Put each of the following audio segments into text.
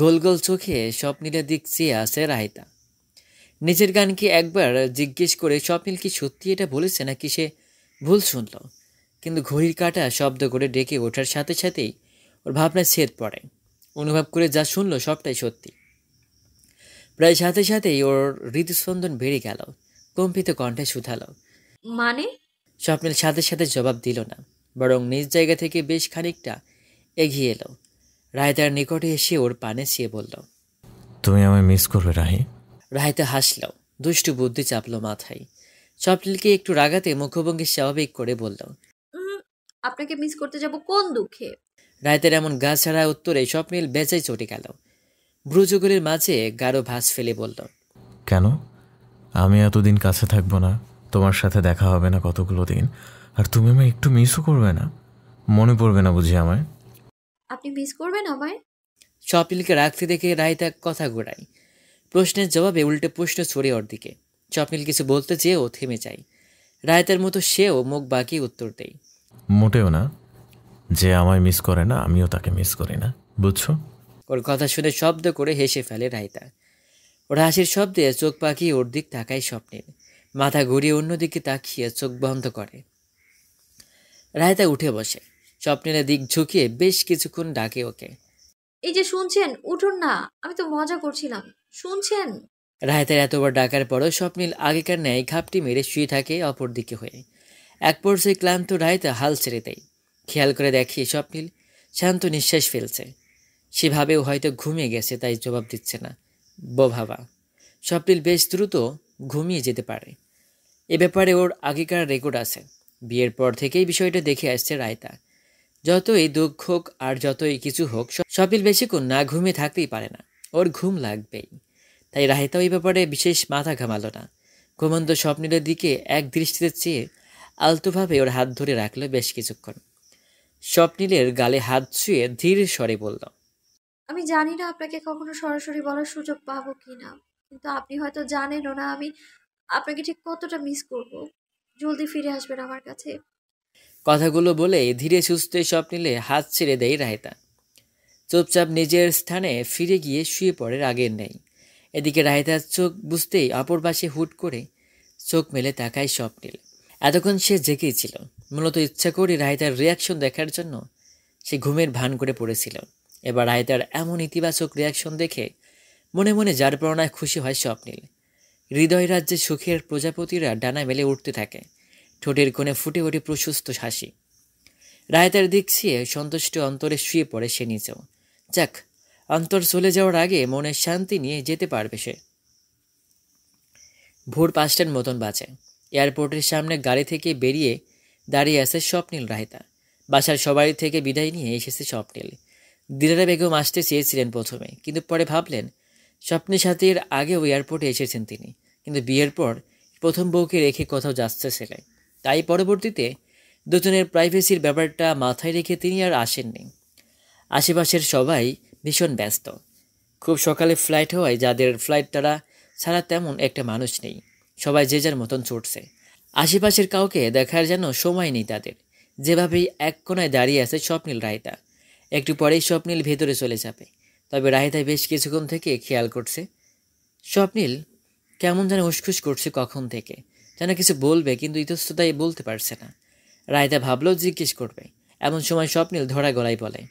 গোল গোল চোখে স্বপ্নিলের দিক চেয়ে আছে রাহিতা। নিজের গানকে একবার জিজ্ঞেস করে স্বপ্নিল কি সত্যি এটা বলেছে নাকি সে ভুল শুনল। কিন্তু ঘড়ির কাঁটা শব্দ করে ডেকে ওঠার সাথে সাথেই ওর ভাবনায় ছেদ পড়ে। অনুভব করে যা শুনলো সবটাই সত্যি। প্রায় সাথে সাথেই ওর হৃদস্পন্দন বেড়ে গেল, কম্পিত কণ্ঠে শুধালো। মানে? স্বপ্নিল সাথে সাথে জবাব দিল না, বরং নিজ জায়গা থেকে বেশ খানিকটা এগিয়ে এলো। রাহিতার নিকটে এসে ওর পানে চেয়ে বলল, তুমি আমায় মিস করবে রাহি? রাহিতা হাসল, দুষ্টু বুদ্ধি চাপলো মাথায়। স্বপ্নিলকে একটু রাগাতে মুখভঙ্গি স্বাভাবিক করে বলল, উম, আপনাকে মিস করতে যাব কোন দুঃখে? রাহিতার এমন গা ছাড়া উত্তরে স্বপ্নিল বেজায় চটে গেল। ভ্রুযুগলের মাঝে গাঢ় ভাঁজ ফেলে বলল, কেন? আমি এতদিন কাছে থাকবো না, তোমার সাথে দেখা হবে না কতগুলো দিন, আর তুমি আমায় একটু মিসও করবে না? মনে পড়বে না বুঝি আমায়? আপনি মিস করবেন আমায়? স্বপ্নিলকে রাখতে দেখে রাহিতা কথা ঘোরায়। প্রশ্নের জবাবে উল্টে প্রশ্ন ছড়ে ওর দিকে। স্বপ্নিল কিছু বলতে চেয়েও থেমে যায়। রাহিতার মতো সেও মুখ বাঁকিয়ে উত্তর দেয়, মোটেও না। যে আমায় মিস করে না আমিও তাকে মিস করি না, বুঝছো? ওর কথা শুনে শব্দ করে হেসে ফেলে রাহিতা। ওর হাসির শব্দে চোখ পাকিয়ে ওর দিক তাকায় স্বপ্নিল। মাথা ঘুরিয়ে অন্যদিকে তাকিয়ে চোখ বন্ধ করে। রাহিতা উঠে বসে স্বপ্নিলের দিক ঝুঁকিয়ে বেশ কিছুক্ষণ ডাকে ওকে। এই যে শুনছেন, উঠুন না, আমি তো মজা করছিলাম, শুনছেন? রাহিতার এতবার ডাকার পরও স্বপ্নিল আগেকার ন্যায় ঘাপটি মেরে শুয়ে থাকে অপর দিকে হয়ে। এক পর্যায়ে ক্লান্ত রাহিতা হাল ছেড়ে দেয়। খেয়াল করে দেখি স্বপ্নিল শান্ত নিঃশ্বাস ফেলছে। সেভাবেও হয়তো ঘুমিয়ে গেছে, তাই জবাব দিচ্ছে না। ভাবা স্বপ্নিল বেশ দ্রুত ঘুমিয়ে যেতে পারে, এ ব্যাপারে ওর আগেকার রেকর্ড আছে। বিয়ের পর থেকেই বিষয়টা দেখে আসছে রায়তা। যতই দুঃখ হোক আর যতই কিছু হোক, স্বপ্নিল বেশিক্ষণ না ঘুমিয়ে থাকতেই পারে না, ওর ঘুম লাগবেই। তাই রাহিতা ওই ব্যাপারে বিশেষ মাথা ঘামালো না। ঘুমন্ত স্বপ্নিলের দিকে এক দৃষ্টিতে চেয়ে আলতোভাবে ওর হাত ধরে রাখলো বেশ কিছুক্ষণ। স্বপ্নিলের গালে হাত ছুঁয়ে ধীর স্বরে বলল, আমি জানি না আপনাকে কখনো সরাসরি বলার সুযোগ পাবো কিনা, কিন্তু আপনি হয়তো জানেনও না আমি আপনাকে ঠিক কতটা মিস করব। জলদি ফিরে আসবেন আমার কাছে। কথাগুলো বলে ধীরে সুস্থে স্বপ্নিলে হাত ছেড়ে দেয় রায়তা। চুপচাপ নিজের স্থানে ফিরে গিয়ে শুয়ে পড়ে আগের নেই। এদিকে রায়তার চোখ বুঝতেই অপর পাশে হুট করে চোখ মেলে তাকায় স্বপ্নিল। এতক্ষণ সে জেগেই ছিল, মূলত ইচ্ছা করে রায়তার রিয়াকশন দেখার জন্য সে ঘুমের ভান করে পড়েছিল। এবার রায়তার এমন ইতিবাচক রিয়াকশন দেখে মনে মনে যার প্রেরণায় খুশি হয় স্বপ্নিল। হৃদয় রাজ্যে সুখের প্রজাপতিরা ডানা মেলে উঠতে থাকে, ঠোঁটের কোণে ফুটে ওঠে প্রশস্ত হাসি। রায়তার দিক চেয়ে সন্তুষ্ট অন্তরে শুয়ে পড়ে সে নিজেও। যাক, অন্তর চলে যাওয়ার আগে মনের শান্তি নিয়ে যেতে পারবে সে। ভোর 5টার মতন বাজে। এয়ারপোর্টের সামনে গাড়ি থেকে বেরিয়ে দাঁড়িয়ে আছে স্বপ্নিল রায়তা। বাসার সবাই থেকে বিদায় নিয়ে এসেছে স্বপ্নিল। দিলারা বেগম আসতে চেয়েছিলেন প্রথমে, কিন্তু পরে ভাবলেন স্বপ্নের সাথে এর আগেও এয়ারপোর্টে এসেছেন তিনি, কিন্তু বিয়ের পর প্রথম বউকে রেখে কোথাও যাচ্ছে ছেলে। তাই পরবর্তীতে দুজনের প্রাইভেসির ব্যাপারটা মাথায় রেখে তিনি আর আসেননি। আশেপাশের সবাই ভীষণ ব্যস্ত। খুব সকালে ফ্লাইট হওয়ায় যাদের ফ্লাইট তারা ছাড়া তেমন একটা মানুষ নেই। সবাই যে যার মতন ছুটছে। আশেপাশের কাউকে দেখার যেন সময় নেই তাদের। যেভাবেই এক কোনায় দাঁড়িয়ে আছে স্বপ্নিল রায়তা। একটু পরেই স্বপ্নিল ভেতরে চলে যাবে। তবে রায়তা বেশ কিছুক্ষণ থেকে খেয়াল করছে স্বপ্নিল কেমন যেন উসখুস করছে কখন থেকে, যেন কিছু বলবে কিন্তু ইতস্ততায় বলতে পারছে না। রায়তা ভাবলেও জিজ্ঞেস করবে, এমন সময় স্বপ্নিল ধরা গলায় বলে,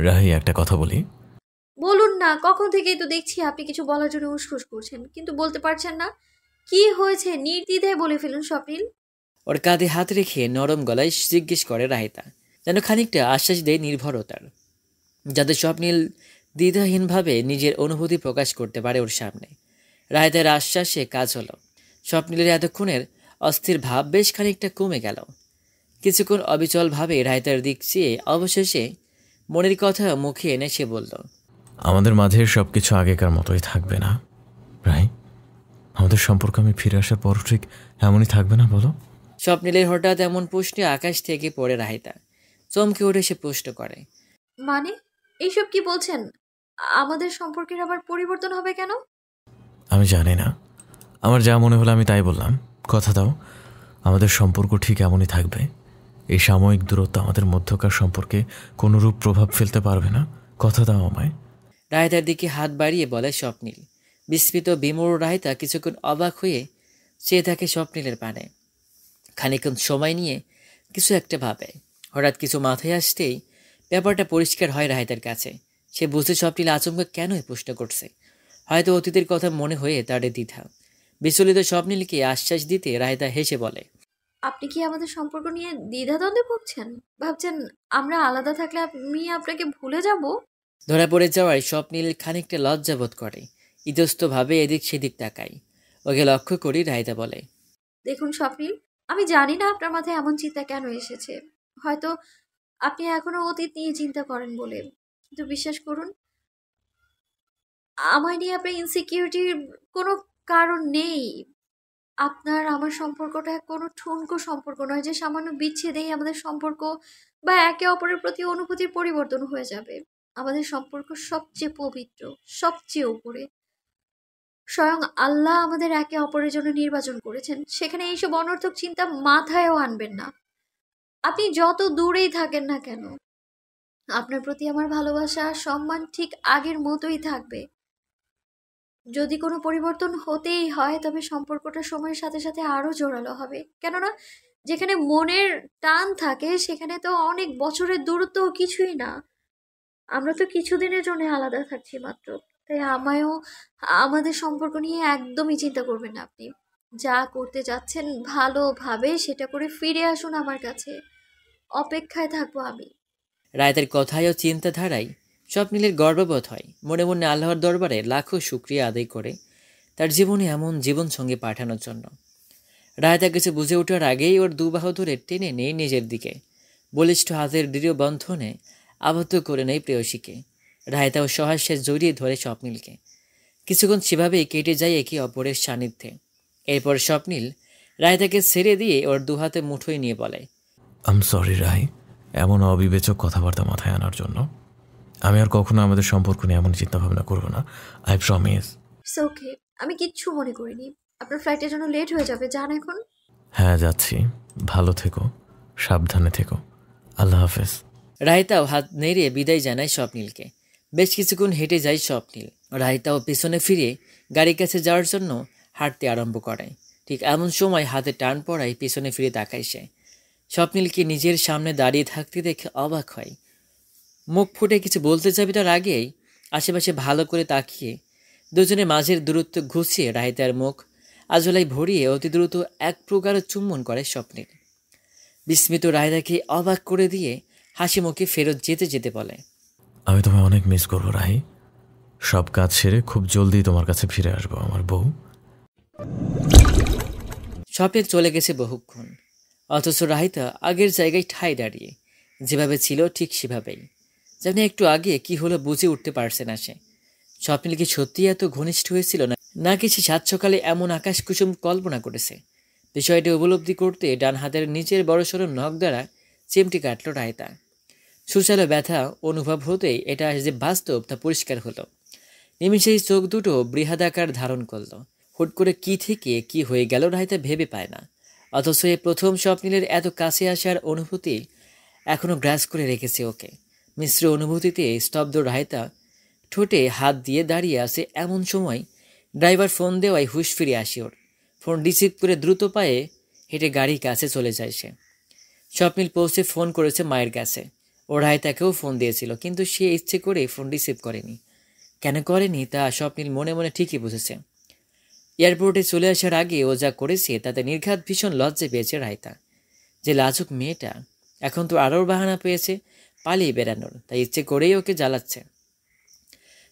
রাহি, একটা কথা বলি। বলুন না, কখন থেকেই তো দেখছি আপনি কিছু বলার জন্য উসখুস করছেন, কিন্তু বলতে পারছেন না। কি হয়েছে নির্দ্বিধায় বলে ফেলুন স্বপ্নিল। ওর কাঁধে হাত রেখে নরম গলায় জিজ্ঞেস করে রায়তা, যেন খানিকটা আশ্বাস দেয় নির্ভরতার, যাতে স্বপ্নিল দ্বিধাহীনভাবে নিজের অনুভূতি প্রকাশ করতে পারে ওর সামনে। রায়তার আশ্বাসে কাজ হলো। স্বপ্নিলের এতক্ষণের অস্থির ভাব বেশ খানিকটা কমে গেল। কিছুক্ষণ অবিচলভাবে রায়তার দিক চেয়ে অবশেষে মনের কথা মুখে এনে সে বলল, আমাদের মাঝে সব কিছু আগেকার মতোই থাকবে না রাহি? আমাদের সম্পর্ক আমি ফিরে আসার পর ঠিক এমনই থাকবে না বলো? স্বপ্নিলের হঠাৎ এমন প্রশ্নে আকাশ থেকে পড়ে রায়তা চমকে উঠে সে প্রশ্ন করে, মানে এইসব কি বলছেন? আমাদের সম্পর্কের আবার পরিবর্তন হবে কেন? আমি জানি না, আমার যা মনে হলো আমি তাই বললাম। কথা দাও, আমাদের সম্পর্ক ঠিক এমনই থাকবে। এই সাময়িক দূরত্ব আমাদের মধ্যকার সম্পর্কে কোনোরূপ প্রভাব ফেলতে পারবে না? কথা দাও আমায়। রায়তার দিকে হাত বাড়িয়ে বলে স্বপ্নীল। বিস্মিত বিমূঢ় রায়তা কিছুক্ষণ অবাক হয়ে চেয়ে থাকে স্বপ্নীলের পানে। খানিকক্ষণ সময় নিয়ে কিছু একটা ভাবে। হঠাৎ কিছু মাথায় আসতেই ব্যাপারটা পরিষ্কার হয় রায়তার কাছে। সে বুঝে স্বপ্নীল আচমকা কেন এই প্রশ্ন করছে। হয়তো অতীতের কথা মনে হয়ে তার দ্বিধা। বিচলিত স্বপ্নীলকে আশ্বাস দিতে রায়তা হেসে বলে, আপনি কি আমাদের সম্পর্ক নিয়ে দ্বিধাদ্বন্দ্বে ভুগছেন? ভাবছেন আমরা আলাদা থাকলে আমি আপনাকে ভুলে যাব? ধরা পড়ে যাওয়ায় স্বপ্নীল খানিকটা লজ্জাবোধ করে। ইতস্তভাবে এদিক সেদিক তাকায়। ওকে লক্ষ্য করি রায়তা বলে, দেখুন স্বপ্নিল, আমি জানি না আপনার মাথায় এমন চিন্তা কেন এসেছে। হয়তো আপনি এখনো অতীত নিয়ে চিন্তা করেন বলে। কিন্তু বিশ্বাস করুন, আমায় নিয়ে আপনার ইনসিকিউরিটির কোনো কারণ নেই। আপনার আমার সম্পর্কটা কোনো ঠুনকো সম্পর্ক নয় যে সামান্য বিচ্ছেদেই আমাদের সম্পর্ক বা একে অপরের প্রতি অনুভূতির পরিবর্তন হয়ে যাবে। আমাদের সম্পর্ক সবচেয়ে পবিত্র, সবচেয়ে উপরে। স্বয়ং আল্লাহ আমাদের একে অপরের জন্য নির্বাচন করেছেন। সেখানে এইসব অনর্থক চিন্তা মাথায়ও আনবেন না। আপনি যত দূরেই থাকেন না কেন, আপনার প্রতি আমার ভালোবাসা আর সম্মান ঠিক আগের মতোই থাকবে। যদি কোনো পরিবর্তন হতেই হয় তবে সম্পর্কটা সময়ের সাথে সাথে আরো জোরালো হবে। কেননা যেখানে মনের টান থাকে সেখানে তো অনেক বছরের দূরত্ব কিছুই না। আমরা তো কিছুদিনের জন্য আলাদা থাকছি মাত্র। তাই আমায়ও আমাদের সম্পর্ক নিয়ে একদমই চিন্তা করবেন না আপনি। যা করতে যাচ্ছেন ভালোভাবে সেটা করে ফিরে আসুন আমার কাছে। অপেক্ষায় থাকবো আমি। রায়তার কথায় ও চিন্তাধারায় স্বপ্নীলের গর্ববোধ হয়। মনে মনে আল্লাহর দরবারে লাখো শুকরিয়া আদায় করে তার জীবনে এমন জীবনসঙ্গী পাঠানোর জন্য। রায়তা কিছু বুঝে ওঠার আগেই ওর দুবাহু ধরে টেনে নেই নিজের দিকে। বলিষ্ঠ হাতের দৃঢ় বন্ধনে আবদ্ধ করে নেই প্রেয়সীকে। রায়তা ও সহাস্যে জড়িয়ে ধরে স্বপ্নীলকে। কিছুক্ষণ সেভাবেই কেটে যায় একে অপরের সান্নিধ্যে। এরপর স্বপ্নীল রায়তাকে ছেড়ে দিয়ে ওর দুহাতে মুঠোয় নিয়ে বলে, আম সরি রাই, এমন অবিবেচক কথাবার্তা মাথায় আনার জন্য। আমি আর কখনো আমাদের সম্পর্ক নিয়ে এমন চিন্তাভাবনা করবো না, আই প্রমিস। ইটস ওকে, আমি কিচ্ছু মনে করিনি। আপনার ফ্লাইটের জন্য লেট হয়ে যাবে, যান এখন। হ্যাঁ যাচ্ছি, ভালো থেকো, সাবধানে থেকো, আল্লাহ হাফেজ। রায়তাও হাত নেড়ে বিদায় জানায় স্বপ্নীলকে। বেশ কিছুক্ষণ হেঁটে যায় স্বপ্নীল। রায়তাও পিছনে ফিরে গাড়ির কাছে যাওয়ার জন্য হাঁটতে আরম্ভ করে। ঠিক এমন সময় হাতে টান পড়ায় পিছনে ফিরে তাকায় সে। স্বপ্নীলকে নিজের সামনে দাঁড়িয়ে থাকতে দেখে অবাক হয়। মুখ ফুটে কিছু বলতে যাবে তার আগেই আশেপাশে ভালো করে তাকিয়ে দুজনের মাঝের দূরত্ব ঘুষিয়ে রায়তার মুখ আজলাই ভরিয়ে অতি দ্রুত এক প্রকার চুম্বন করে স্বপ্নীল। বিস্মিত রায়তাকে অবাক করে দিয়ে হাসি মুখে ফেরত যেতে যেতে বলে, আমি তোমায় অনেক মিস করবো রাহি। সব কাজ সেরে খুব জলদি তোমার কাছে ফিরে আসবো আমার বউ। স্বপ্নীল চলে গেছে বহুক্ষণ, অথচ রাহিতা আগের জায়গায় ঠায় দাঁড়িয়ে যেভাবে ছিল ঠিক সেভাবেই। যেন একটু আগে কি হলো বুঝে উঠতে পারছে না সে। স্বপ্নীল কি সত্যি এত ঘনিষ্ঠ হয়েছিল না, নাকি সে সাত সকালে এমন আকাশ কুসুম কল্পনা করেছে? বিষয়টি উপলব্ধি করতে ডান হাতের নিচের বড়সড় নখ দ্বারা চিমটি কাটল রায়তা। সুচালো ব্যথা অনুভব হতেই এটা যে বাস্তব তা পরিষ্কার হলো। নিমিষেই চোখ দুটো বৃহদাকার ধারণ করলো। হুট করে কি থেকে কি হয়ে গেল রায়তা ভেবে পায় না। অথচ এই প্রথম স্বপ্নীলের এত কাছে আসার অনুভূতি এখনো গ্রাস করে রেখেছে ওকে। মিশ্র অনুভূতিতে স্তব্ধ রায়তা ঠোঁটে হাত দিয়ে দাঁড়িয়ে আছে। এমন সময় ড্রাইভার ফোন দেওয়ায় হুঁশ ফিরে আসি ওর। ফোন রিসিভ করে দ্রুত পায়ে হেঁটে গাড়ির কাছে চলে যায় সে। স্বপ্নীল পৌঁছে ফোন করেছে মায়ের কাছে। ও রায়তাকেও ফোন দিয়েছিল, কিন্তু সে ইচ্ছে করে ফোন রিসিভ করেনি। কেন করেনি তা স্বপ্নীল মনে মনে ঠিকই বুঝেছে। এয়ারপোর্টে চলে আসার আগে ও যা করেছে তাতে নির্ঘাত ভীষণ লজ্জা পেয়েছে রায়তা। যে লাজুক মেয়েটা এখন তো আরও বাহানা পেয়েছে পালিয়ে বেড়ানোর, তাই ইচ্ছে করেই ওকে জ্বালাচ্ছে।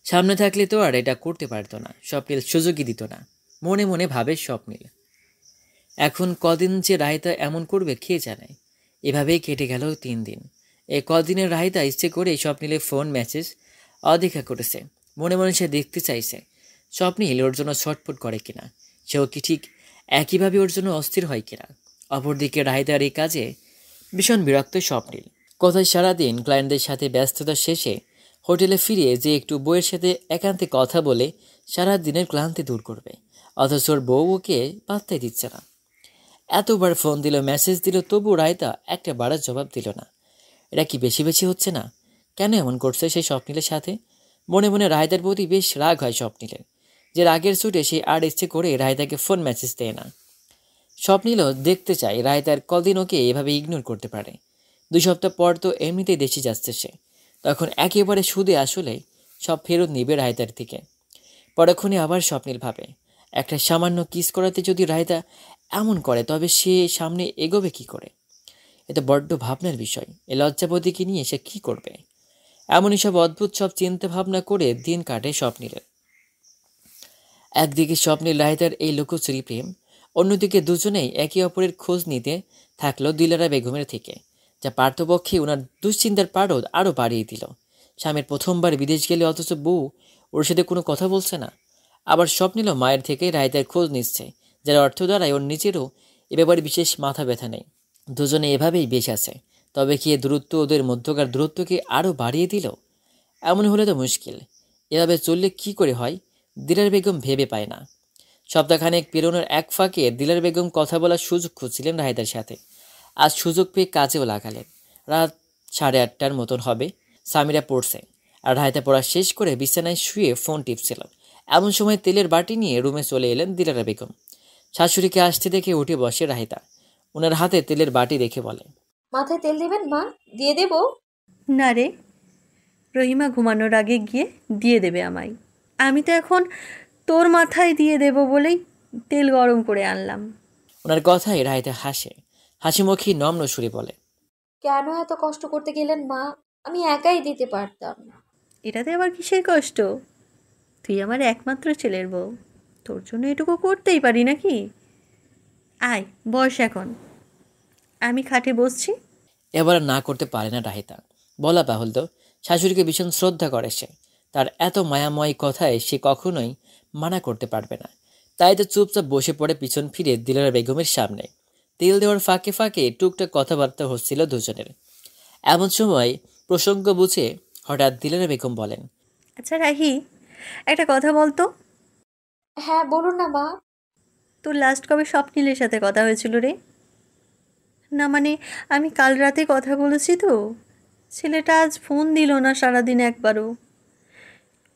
সামনে থাকলে তো আর এটা করতে পারতো না, স্বপ্নীল সুযোগই দিত না। মনে মনে ভাবে স্বপ্নীল। এখন কদিন যে রায়তা এমন করবে কে জানে। এভাবেই কেটে গেল 3 দিন। এই কদিনের রায়তা ইচ্ছে করে স্বপ্নীলের ফোন মেসেজ অদেখা করেছে। মনে মনে সে দেখতে চাইছে স্বপ্নীল ওর জন্য ছটফট করে কিনা, সেও কি ঠিক একইভাবে ওর জন্য অস্থির হয় কিনা। অপরদিকে রায়তার এই কাজে ভীষণ বিরক্ত স্বপ্নীল। কোথায় সারাদিন ক্লায়েন্টদের সাথে ব্যস্ততা শেষে হোটেলে ফিরে যে একটু বউয়ের সাথে একান্তে কথা বলে সারা দিনের ক্লান্তি দূর করবে, অথচ ওর বউ ওকে পাত্তাই দিচ্ছে না। এতবার ফোন দিল, মেসেজ দিল, তবু রায়তা একটা বারের জবাব দিল না। এটা কি বেশি বেশি হচ্ছে না? কেন এমন করছে সেই স্বপ্নিলের সাথে? মনে মনে রায়তার প্রতি বেশ রাগ হয় স্বপ্নিলের, যে রাগের ছুটে সে আর ইচ্ছে করে রায়তাকে ফোন মেসেজ দেয় না। স্বপ্নিলও দেখতে চায় রায়তার কদিন ওকে এভাবে ইগনোর করতে পারে। 2 সপ্তাহ পর তো এমনিতেই দেশে যাচ্ছে সে, তখন একেবারে সুদে আসলে সব ফেরত নিবে রায়তার থেকে। পরক্ষণে আবার স্বপ্নিল ভাবে, একটা সামান্য কিস করাতে যদি রায়তা এমন করে তবে সে সামনে এগোবে কি করে? এটা বড্ড ভাবনার বিষয়। এ লজ্জাবতীকে নিয়ে সে কি করবে? এমনই সব অদ্ভুত সব চিন্তা ভাবনা করে দিন কাটে স্বপ্নিলের। একদিকে স্বপ্নিল রায়তার এই লুকোচুরি প্রেম, অন্যদিকে দুজনেই একে অপরের খোঁজ নিতে থাকলো দিলারা বেগমের থেকে, যা পার্থপক্ষে ওনার দুশ্চিন্তার পারদ আরও বাড়িয়ে দিল। স্বামীর প্রথমবার বিদেশ গেলে অথচ বউ ওর সাথে কোনো কথা বলছে না। আবার স্বপ্নিল মায়ের থেকে রায়তার খোঁজ নিচ্ছে, যার অর্থ দ্বারাই ওর নিজেরও এ ব্যাপারে বিশেষ মাথা ব্যথা নেই। দুজনে এভাবেই বেশ আছে। তবে কি এ দূরত্ব ওদের মধ্যকার দূরত্বকে আরও বাড়িয়ে দিল? এমন হলে তো মুশকিল। এভাবে চললে কি করে হয় দিলার বেগম ভেবে পায় না। সপ্তাহখানেক পেরোনোর এক ফাঁকে দিলার বেগম কথা বলার সুযোগ খুঁজছিলেন রায়তার সাথে। আজ সুযোগ পেয়ে কাজেও লাগালেন। রাত 8:30টার মতন হবে। সামিরা পড়ছে আর রায়তা পড়া শেষ করে বিছানায় শুয়ে ফোন টিপছিল। এমন সময় তেলের বাটি নিয়ে রুমে চলে এলেন দিলারা বেগম। শাশুড়িকে আসতে দেখে উঠে বসে রায়তা। ওনার হাতে তেলের বাটি দেখে বলে, মাথায় তেল দেবেন মা? দিয়ে দেবো? না রে, রহিমা ঘুমানোর আগে গিয়ে দিয়ে দেবে আমায়। আমি তো এখন তোর মাথায় দিয়ে দেব বলেই তেল গরম করে আনলাম। ওনার কথায় রায়তা হাসে। হাসিমুখী নম্র সুরে বলে, কেন এত কষ্ট করতে গেলেন মা? আমি একাই দিতে পারতাম। এটাতে আবার কিসের কষ্ট? তুই আমার একমাত্র ছেলের বউ, তোর জন্য এটুকু করতেই পারি নাকি? আয় বস এখন, আমি খাটে বসছি। এবার না করতে পারে না রাহিতা। বলা বাহুল তো, শাশুড়িকে ভীষণ শ্রদ্ধা করে সে। তার এত মায়াময় কথায় সে কখনোই মানা করতে পারবে না। তাই তো চুপচাপ বসে পড়ে পিছন ফিরে দিলারা বেগমের সামনে। তেল দেওয়ার ফাঁকে ফাঁকে টুকটাক কথাবার্তা হচ্ছিল দুজনের। এমন সময় প্রসঙ্গ বুঝে হঠাৎ দিলারা বেগম বলেন, আচ্ছা রাহি, একটা কথা বলতো, হ্যাঁ বলুন না মা। তোর লাস্ট কবে স্বপ্নিলের সাথে কথা হয়েছিল রে? না মানে, আমি কাল রাতে কথা বলেছি তো। ছেলেটা আজ ফোন দিল না সারাদিন একবারও।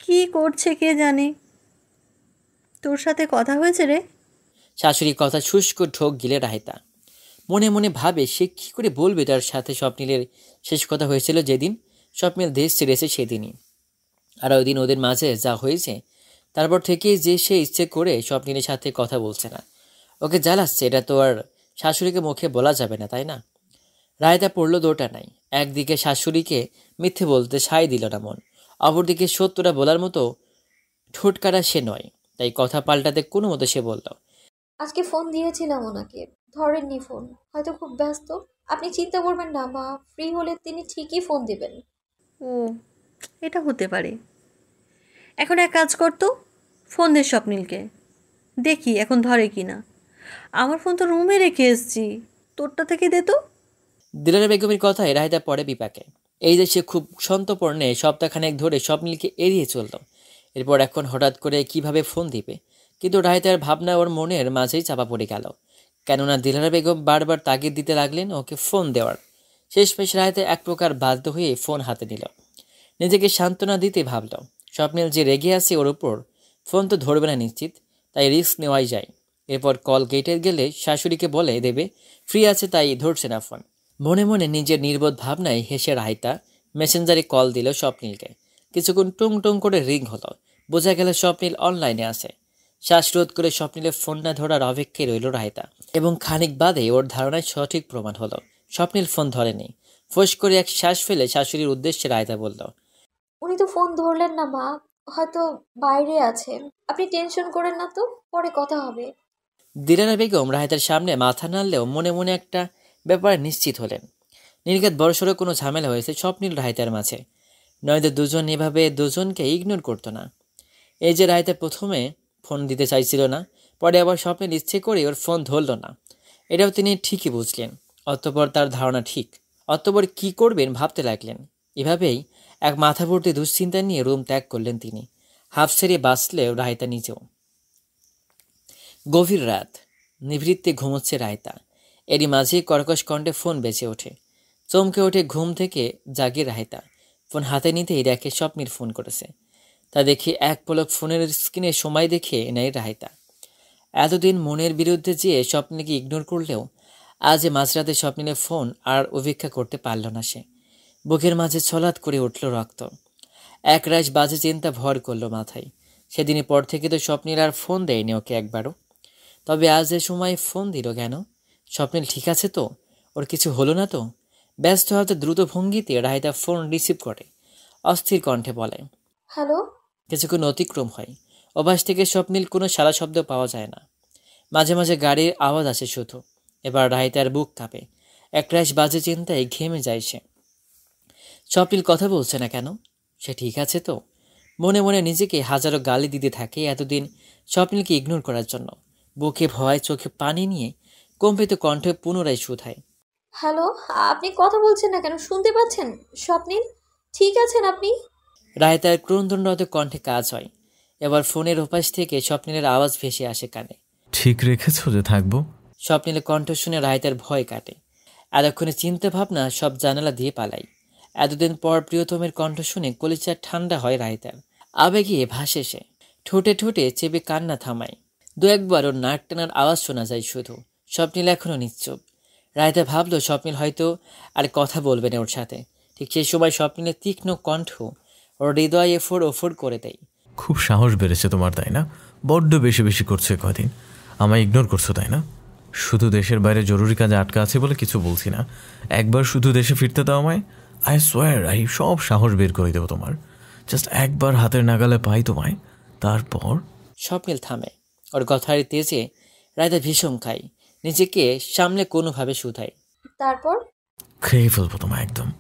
কি করছে কে জানে। তোর সাথে কথা হয়েছে রে? শাশুড়ির কথা শুষ্ক ঢোক গিলে রাহিতা। মনে মনে ভাবে সে কী করে বলবে তার সাথে স্বপ্নিলের শেষ কথা হয়েছিল যেদিন স্বপ্নিল দেশ ছেড়েছে সেদিনই। আর ওই দিন ওদের মাঝে যা হয়েছে, তারপর থেকেই যে সে ইচ্ছে করে স্বপ্নিলের সাথে কথা বলছে না, ওকে জ্বালাচ্ছে, এটা তো আর শাশুড়িকে মুখে বলা যাবে না, তাই না? রায়তা পড়ল দোটা নাই। একদিকে শাশুড়িকে মিথ্যে বলতে সায় দিল না মন, অপরদিকে সত্যটা বলার মতো ঠোঁটকাটা সে নয়। তাই কথা পাল্টাতে কোনো মতো সে বলল, আজকে ফোন দিয়েছিলাম ওনাকে, ধরেননি ফোন, হয়তো খুব ব্যস্ত। আপনি চিন্তা করবেন না মা, ফ্রি হলে তিনি ঠিকই ফোন দিবেন। ও, এটা হতে পারে। এখন এক কাজ করতো, ফোন দে স্বপ্নিলকে, দেখি এখন ধরে কি না। আমার ফোন তো রুমে রেখে এসছি, তোরটা থেকে দে তো। দিলারা বেগমের কথায় রায়তা পড়ে বিপাকে। এই যে সে খুব সন্তর্পণে সপ্তাহখানেক ধরে স্বপ্নিলকে এড়িয়ে চলল, এরপর এখন হঠাৎ করে কিভাবে ফোন দিবে? কিন্তু রায়তার ভাবনা ওর মনের মাঝেই চাপা পড়ে গেল। কেননা দিলারা বেগম বারবার তাগিদ দিতে লাগলেন ওকে ফোন দেওয়ার। শেষমেশ রায়তা এক প্রকার বাধ্য হয়ে ফোন হাতে নিল। নিজেকে সান্ত্বনা দিতে ভাবল, স্বপ্নিল যে রেগে আছে ওর উপর, ফোন তো ধরবে না নিশ্চিত, তাই রিস্ক নেওয়াই যায়। এরপর কল কেটে গেলে শাশুড়িকে বলে দেবে ফ্রি আছে, তাই ধরছে না ফোন। মনে মনে নিজের নির্বোধ ভাবনায় হেসে রায়তা মেসেঞ্জারে কল দিল স্বপ্নিলকে। কিছুক্ষণ টুং টুং করে রিং হলো। বোঝা গেল স্বপ্নিল অনলাইনে আছে। শ্বাসরোধ করে স্বপ্নিলের ফোন না ধরার অপেক্ষায় রইল রায়তা, এবং খানিক বাদে ওর ধারণায় সঠিক প্রমাণ হলো। স্বপ্নিল ফোন ধরেনি। ফোঁস করে এক শ্বাস ফেলে শাশুড়ির উদ্দেশ্যে রায়তা বলল, উনি তো ফোন ধরলেন না মা, হয়তো বাইরে আছেন। আপনি টেনশন করেন না তো, পরে কথা হবে। দিলারা বেগম রায়তার সামনে মাথা নাড়লেও মনে মনে একটা ব্যাপারে নিশ্চিত হলেন, নির্ঘাত বড়সড় কোনো ঝামেলা হয়েছে স্বপ্নিল রায়তার মাঝে। নয়তো দুজন এভাবে দুজনকে ইগনোর করতো না। এই যে রায়তা প্রথমে ফোন দিতে চাইছিল না, পরে আবার স্বপ্নের ইচ্ছে করে ওর ফোন ধরল না, এটাও তিনি ঠিকই বুঝলেন। অতঃপর তার ধারণা ঠিক। অতঃপর কি করবেন ভাবতে লাগলেন। এভাবেই এক মাথা ভর্তি দুশ্চিন্তা নিয়ে রুম ত্যাগ করলেন তিনি। হাফ ছেড়ে বাঁচলেও রায়তা নিজেও। গভীর রাত। নিভৃত্তে ঘুমোচ্ছে রায়তা। এরই মাঝে কর্কশ কণ্ঠে ফোন বেজে ওঠে। চমকে ওঠে ঘুম থেকে জাগে রায়তা। ফোন হাতে নিতেই দেখে স্বপ্নিল ফোন করেছে। তা দেখে এক পলক ফোনের স্ক্রিনে সময় দেখে নেয় রায়তা। এতদিন মনের বিরুদ্ধে যেয়ে স্বপ্নিলকে ইগনোর করলেও আজ মাঝরাতে স্বপ্নিলের ফোন আর উপেক্ষা করতে পারল না সে। বুকের মাঝে ছলাৎ করে উঠল রক্ত। এক রাশ বাজে চিন্তা ভর করলো মাথায়। সেদিনের পর থেকে তো স্বপ্নিল আর ফোন দেয়নি ওকে একবারও। তবে আজ এ সময় ফোন দিল কেন? স্বপ্নিল ঠিক আছে তো? ওর কিছু হলো না তো? ব্যস্ত হয়তো দ্রুত ভঙ্গিতে রাহিতা ফোন রিসিভ করে। অস্থির কণ্ঠে বলে, হ্যালো। কিছুক্ষণ অতিক্রম হয়। ওপাশ থেকে স্বপ্নিল কোনো সারা শব্দ পাওয়া যায় না। মাঝে মাঝে গাড়ির আওয়াজ আসে শুধু। এবার রাহিতার বুক কাঁপে। একরাশ বাজে চিন্তায় ঘেমে যায় সে। স্বপ্নিল কথা বলছে না কেন? সে ঠিক আছে তো? মনে মনে নিজেকে হাজারো গালি দিতে থাকে এতদিন স্বপ্নিলকে ইগনোর করার জন্য। বুকে ভয়, চোখে পানি নিয়ে কম্পিত কণ্ঠে পুনরায় শুধায়, হ্যালো, আপনি কথা বলছেন না কেন? শুনতে পাচ্ছেন? স্বপ্নিল, ঠিক আছেন আপনি? রায়তার ক্রন্দনরত কণ্ঠে কাজ হয়। এবার ফোনের ওপাশ থেকে স্বপ্নিলের আওয়াজ ভেসে আসে কানে। ঠিক রেখেছো যে থাকবো? স্বপ্নিলের কণ্ঠ শুনে রায়তার ভয় কাটে। এতক্ষণে চিন্তা ভাবনা সব জানালা দিয়ে পালাই। এতদিন পর প্রিয়তমের কণ্ঠ শুনে কলিজা ঠান্ডা হয় রায়তার। আবেগে ভাসে সে। ঠোঁটে ঠোঁটে চেপে কান্না থামায়। দু একবার ওর নাক টানার আওয়াজ শোনা যায় শুধু। স্বপ্নিল এখনও নিশ্চুপ। রায়তা ভাবল স্বপ্নিল হয়তো আর কথা বলবে না ওর সাথে। ঠিক সেই সময় স্বপ্নিলের তীক্ষ্ণ কণ্ঠ ওর হৃদয় এফোড় ওফোড় করে দেয়। খুব সাহস বেড়েছে তোমার, তাই না? বড্ড বেশি বেশি করছো কদিন। আমায় ইগনোর করছো, তাই না? শুধু দেশের বাইরে জরুরি কাজে আটকা আছে বলে কিছু বলছি না। একবার শুধু দেশে ফিরতে দাও আমায়। আই সোয়ার, আই সব সাহস বের করে দেবো তোমার। জাস্ট একবার হাতের নাগালে পাই তোমায়, তারপর। স্বপ্নিল থামে। ওর কথার তেজে রায়তা ভীষণ খায়। নিজেকে সামলে কোনোভাবে শুধায়, তারপর? খেয়ে ফেলবো তোমায় একদম।